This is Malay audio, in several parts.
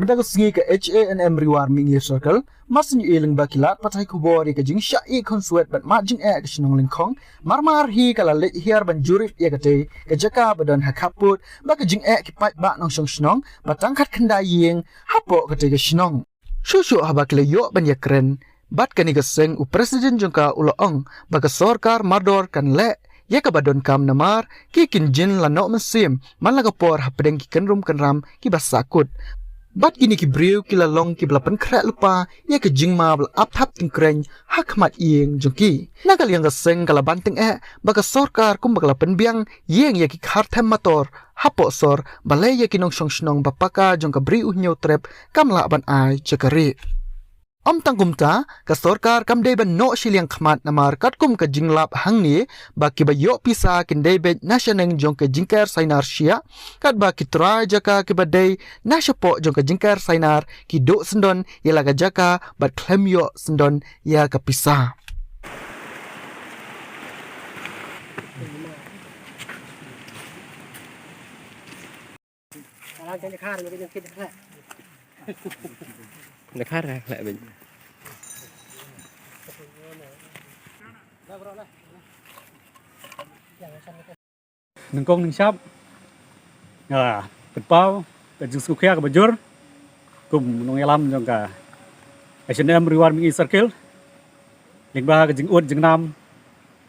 Bedago singi ke HANM Rewarming Circle, masin iling bakilat patai kubori ke jing syai konsuet bat majing ke sinong lingkong, marmar hi kala let hiar ban jurit ya kate ke jaka badan hakaput, baka jing ki pat ba nong sinong, batangkat kendaying, hapo kate ke sinong. Shushu habakile yo ban ya keren, bat kani ke seng u presiden jongka uloong, baka sorkar mardor kan le, ya ka badon kam namar, ki kinjin lanok mesim, man laga por hapedeng ki kenrum kenram ki basakut. Bat gini ki briu ki lalong ki belapan krak lupa ya ke jingma bel ap tap tingkreng hak mat ieng jongki nagal yang gaseng kala banting baka sorkar kum bakala penbiang yeng ya ki khartem motor hapo sor balai ya ki nong song snong bapaka jongka briu nyau trep kamla ban ai cekari Om tangkumta ka sorkar kam dei ban no shiliang khmat namar kat kum ka jinglap hangni baki ba yo pisa kin dei bet nationeng jong ka jingker sainar sia kat ba ki try jaka ki ba dei nashapo jong ka jingker sainar ki do sendon ya laga jaka bat klem yo sendon ya ka pisa Nakar lại mình nâng công nâng sắp bật bao bật dùng sưu khe bật dưa cùng nông làm trong cả H&M Rewarming Circle linh ba cái dính uất dính nam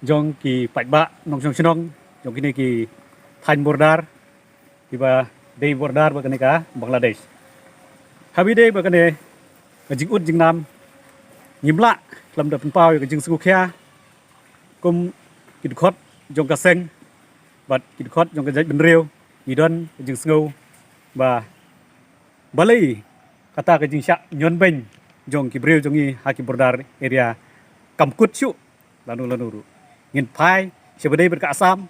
trong kỳ bạch bạ nông trong nông trong cái này kỳ thành border thì ba day border ba cái này cả Bangladesh habis day ba cái này dính uất dính nam nhím lạ làm đập bao cái dính sưu khe cùng kịch khót trong cả sen bật kịch khót trong cái dây bên rêu nhị đơn dính snow và Bali kata ke jing syak nyon ben jong ki breu jongi haki border area kamkut chu lanu ngin phai sebedai berka asam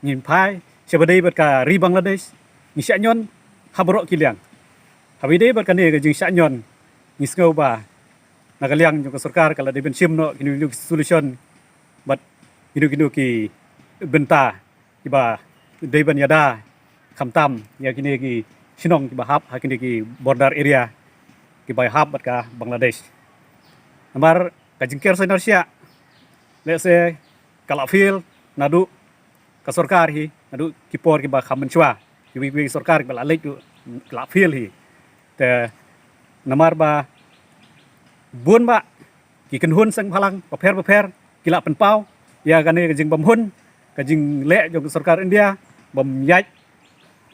ngin phai sebedai berka ri Bangladesh ni syak nyon habro kiliang habide berka ne ke jing syak nyon ni sngau ba nakaliang jong ka sarkar kala de ben sim no kini solution but kini ki benta ki ba de ban yada khamtam ya kini ki sinong ki bahap hakini ki border area ki bahap bat ka Bangladesh amar ka jingker Indonesia let's say kala fil nadu ka sarkar hi nadu ki por ki ba kham menchwa ki wi sarkar ki ba lek tu kala fil hi te namar ba bun ba ki kenhun sang phalang paper ki la penpau ya kane ka jing bamhun ka jing le jong sarkar India bam yaj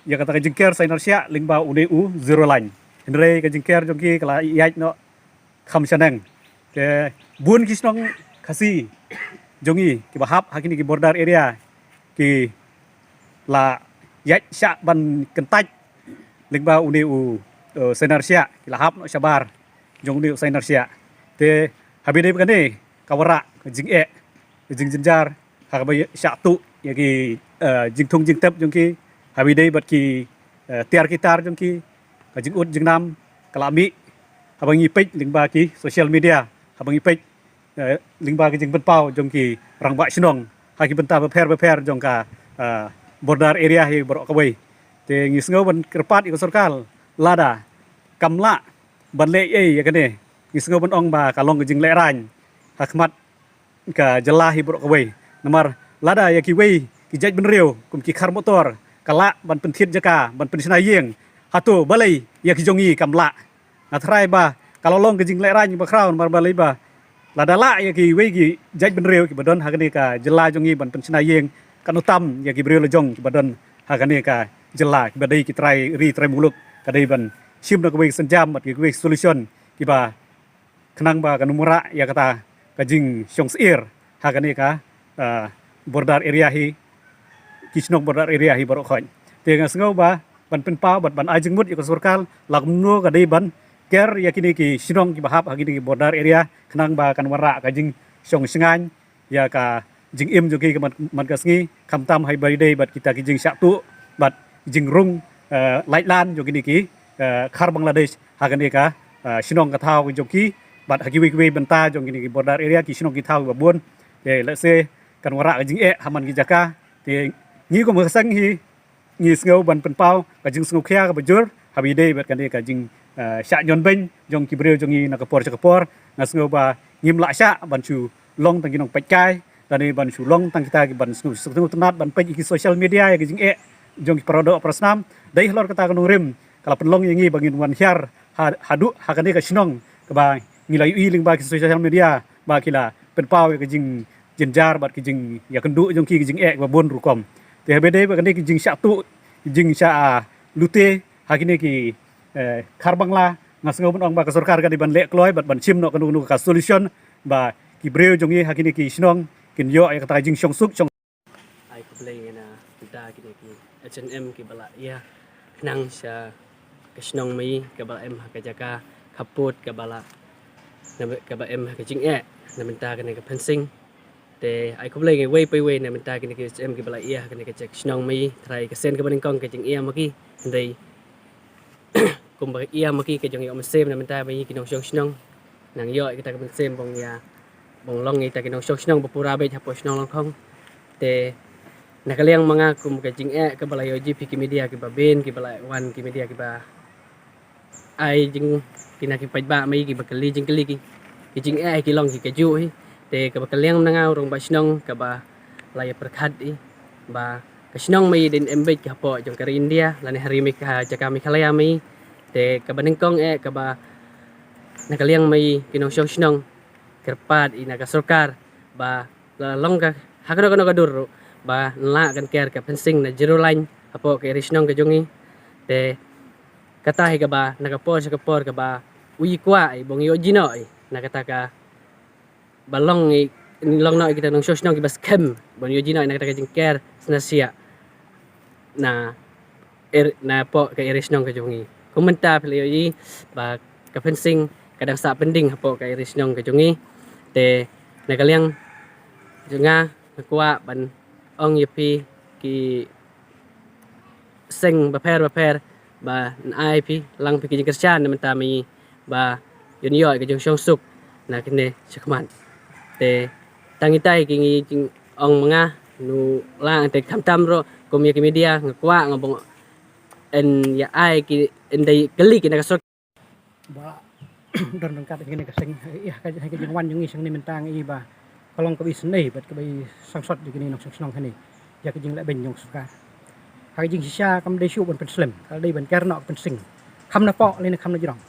ya kata kajingker sa Indonesia lingba UDU zero line henry kajingker jongki kala yaj no kham chaneng ke bun kisnong khasi jongi ki bahap hakini ki border area ki la yaj sya ban kentaj lingba UDU sa Indonesia ki la hap no sabar jong UDU sa Indonesia te habide kane kawara jing jing jenjar hakba sya tu ya ki jing thung jing tep jongki habidai bat ki tiar kitar jong ki jing ut jing nam kalami habang ipej lingba ki social media habang ipej lingba ki jing benpau jong ki rangba sinong haki benta beper jong ka border area hi borok kawai te ngisngo ban kerpat iko sarkal lada kamla ban le ya kane ngisngo ban ong ba kalong ki jing le rany hakmat ka jelahi borok kawai namar lada ya ki wei ki jaj ben riu kum ki khar motor kala ban pentit jaka ban pensina yeng hatu balai ya kijongi kamla natrai ba kalau long ke jing le rany ba kraun bar balai ba ladala ya ki we ki jaj ben reu ki badon hagani ka jela jongi ban pensina yeng kanutam ya ki breu lejong ki badon hagani ka jela ki badai ki trai muluk kadai ban sim na ko we senjam mat ki we solution ki ba kenang ba kanumura ya kata ka jing syong seir hagani ka border area hi kisnong border area hi borok khon tenga sngau ba ban penpau ban ajeng mut yo sarkal lagmno ka dei ban ker yakini ki sinong ki bahap hakini ki border area kenang ba kan wara ka jing song singan ya ka jing im jo ki man ka sngi khamtam hai bari dei bat kita ki jing syak tu bat jing rung laitlan jo kini ki khar Bangladesh hakani ka sinong ka thau jo ki bat hakiwi benta jo kini ki border area ki sinong ki thau ba bun let's say kan wara ka jing haman ki jaka te ni ko masang hi ni sngau ban penpau ka jing sngau khia ka bajur habide bat kan ka jing syak nyon ben jong ki breu jong i na kapor ngasngo ba ngim la syak ban chu long tang kinong pecai tani ban chu long tang kita ki ban snu tenat ban pej ki social media ya ki jing jong ki produk prasnam dai hlor kata kanung rim kala penlong yangi bangin wan hyar hadu hakane ka shnong ka ba ngilai i ling ba ki social media ba kila pen pau ya ki jing jenjar bat ki jing ya kendu jong ki jing ba bon rukom te bede ba kane ki jing syak tu jing sya lute hakine ki kharbangla ngasngo bon ong ba ka sarkar ka di ban le kloi bat ban chim no kanu ka solution ba ki breu jong i hakine ki shnong kin yo ya kata jing song suk chong ai ko play na kita kini ki H&M ki bala ya nang sa kasnong mai ka bala em ka jaka kaput ka bala na ka ba em ka jing na minta kini ka fencing te ai ko play ngai way pai na minta kini ki H&M ki bala ya kini ka jek snong mai try ka sen ka baning kong ka jing maki ndai kum ba maki ka jong yo sem na minta bai ki nong snong nang yo kita ka sem bong ya bong long kita ki nong snong bapura be hapo snong long khong te nakaliang mga kum ka jing ka bala yo GP ki media ki ba ben ki bala wan ki media ki ba ai jing kinaki pajba mai ki ba kali jing ki jing ki long ki ka ju hi te ka ba kaliang nangau rong ba snong ka ba laya perkhat i ba ka snong mai den embed ki hapo jong ka India lani hari mi ka jaka mi khalaya mai te ka ba ningkong ka ba nakaliang mai kinong snong kerpat ina ka sarkar ba long ka hakano ka dur ba la kan ker ka fencing na zero line apo ka irisnong ka jongi te kata ka ba nakapor sa kapor ka ba uyi kwa bong yo jino nakata ka balong long no kita nong sosnong ki bas kem bong yo jino nakata ka jing ker snasia na na po ka irisnong ka jongi komenta pili yi ba ka fencing kadang sa pending apo ka irisnong ka jongi te nakaliang junga nakwa ban ong yepi ki sing baper ba ai pi lang pi ki kerjaan na mentami ba yun yo ka jong song suk na kine sakman te tangitai ki jing ong mga nu lang te kamtam ro komia ki media ngakwa ngabong en ya ai ki endai kali ki na kasok ba don don kat ngene ka sing ya ka jing wan jong isang ni mentang i ba kalong ka bis nei bat ka bay sangsot di kini nok snong kani ya ka jing la ben jong suka ha jing sisa kam dei shu ban pen slim ka dei ban ker nok pen sing kham na po le na kham na jirong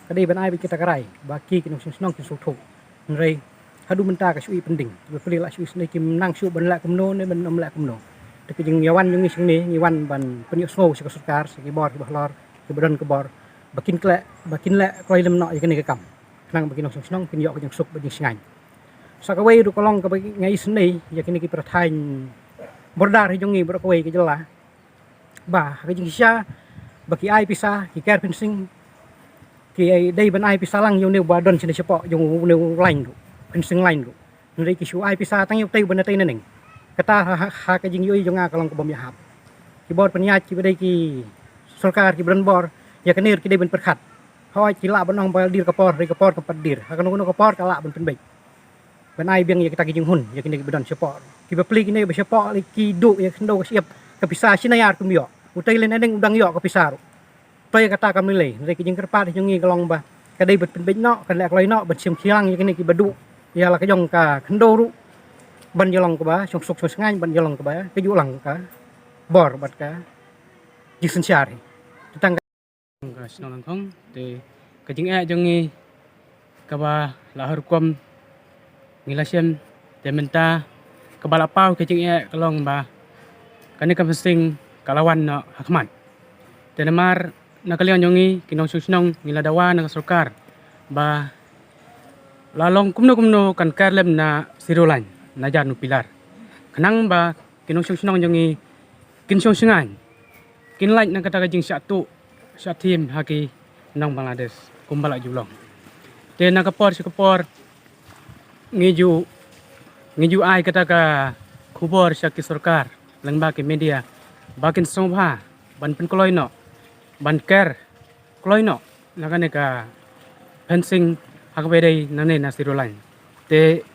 ka dei ban ai bi kita karai ba ki nok snong ki su thuk rei hadu menta ka shui pending be peli la shui snei kim nang shu ban la kum no ne ban om la kum no te ka jing yawan jong isang ni wan ban pen yo sngo sa sarkar sa ki bor ki bahlor ki badan ke bor bakin le kloi lem nok ya kani ka kam nang bakin nok snong pen yo ka jing suk ba jing singai sakawai ru kolong ka bagi ngai seni ya kini ki pertain bordar hi jongi berkawai ke jela ba ka jing sya baki ai pisa ki ker fencing ki ai dei ban ai pisa lang yo ne ba don sini sepo jong ne line ru fencing line ru nri ki shu ai pisa tang yo tei ban tei neneng kata ha ka jing yo jonga kolong ka bom ya hap ki bor penya ki bedai ki sarkar ki bran bor ya kanir ki dei ban perkhat hoi ki la ban ong ba dir kapor ri kapor ka padir ha kanu kapor ka la ban pen bai ban ai biang ya kita kijing hun ya kini bedan support ki bepli kini be support ki du ya kendo siap ka pisa sinayar kum yo utai len adeng udang yo ka pisaru to ya kata kam le re kijing kerpat jongi kalong ba ka dei bet pen no kan lek loi no bet sim kiang ya kini ki bedu ya la ka jong ka kendo ru ban yolong ka ba song sok ngai ban yolong ka ba ka ju lang ka bor bat ka jisun syari tentang ka snong thong te kijing jongi ka ba lahar kum ngilasem tementa kebala pau kecing kalong ba kani ka pesing kalawan no hakman tenemar nakalian yongi kinong susnong ngiladawa na sarkar ba lalong kumno kan karlem na sirulan na janu pilar kanang ba kinong susnong yongi kinsong singan kinlain na kata kajing satu tim haki nang Bangladesh kumbala julong te nakapor sikapor ngiju ai kata ka khubor syaki sarkar langba ke media bakin songba ban pen koloi no ban ker koloi no nakane ka fencing hakbedai nane nasirulan te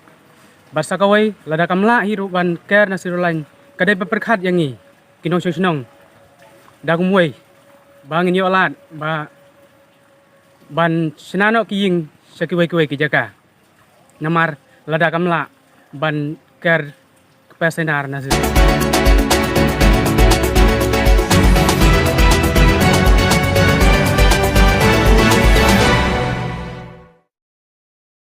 basa kawai lada kamla hiru ban ker nasirulan kadai perkhat yangi kinong snong dagumwei bangin yo alat ba ban senano ki ying sekiwai-kiwai ki jaka namar lada kamla ban ker kepesenar nasi